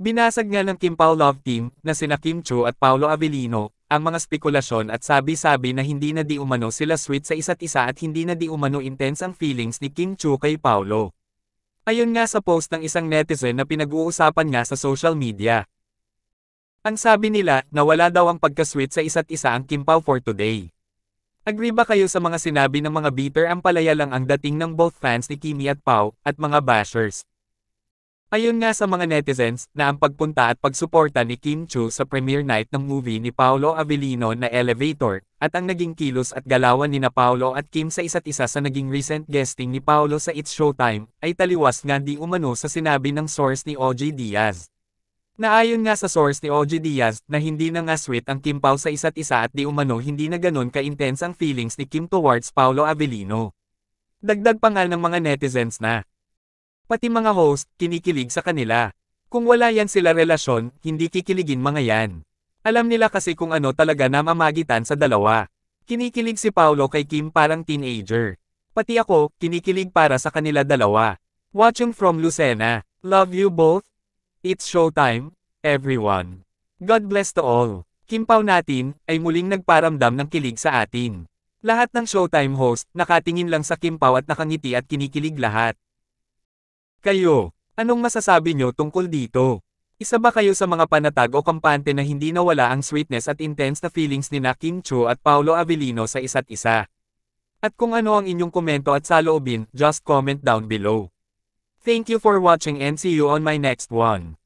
Binasag nga ng Kim Pao Love Team, na sina Kim Chiu at Paolo Avellino, ang mga spekulasyon at sabi-sabi na hindi na di umano sila sweet sa isa't isa at hindi na di umano intense ang feelings ni Kim Chiu kay Paolo. Ayon nga sa post ng isang netizen na pinag-uusapan nga sa social media. Ang sabi nila, na wala daw ang pagka-sweet sa isa't isa ang Kim Pao for today. Agree ba kayo sa mga sinabi ng mga bitter ang palaya lang ang dating ng both fans ni Kimi at Pao, at mga bashers? Ayon nga sa mga netizens, na ang pagpunta at pagsuporta ni Kim Chiu sa premiere night ng movie ni Paolo Avellino na Elevator, at ang naging kilos at galawan ni na Paolo at Kim sa isa't isa sa naging recent guesting ni Paolo sa It's Showtime, ay taliwas nga di umano sa sinabi ng source ni OG Diaz. Naayon nga sa source ni OG Diaz, na hindi na nga sweet ang Kim Pao sa isa't isa at di umano hindi na ganon ka-intense ang feelings ni Kim towards Paolo Avellino. Dagdag pa nga ng mga netizens na, pati mga host, kinikilig sa kanila. Kung wala yan sila relasyon, hindi kikiligin mga yan. Alam nila kasi kung ano talaga namamagitan sa dalawa. Kinikilig si Paolo kay Kim parang teenager. Pati ako, kinikilig para sa kanila dalawa. Watching from Lucena. Love you both. It's showtime, everyone. God bless to all. Kim Pao natin, ay muling nagparamdam ng kilig sa atin. Lahat ng showtime host, nakatingin lang sa Kim Pao at nakangiti at kinikilig lahat. Kayo, anong masasabi nyo tungkol dito? Isa ba kayo sa mga panatag o kampante na hindi nawala ang sweetness at intense na feelings ni na Kim Chiu at Paolo Avellino sa isa't isa? At kung ano ang inyong komento at saloobin, just comment down below. Thank you for watching and see you on my next one.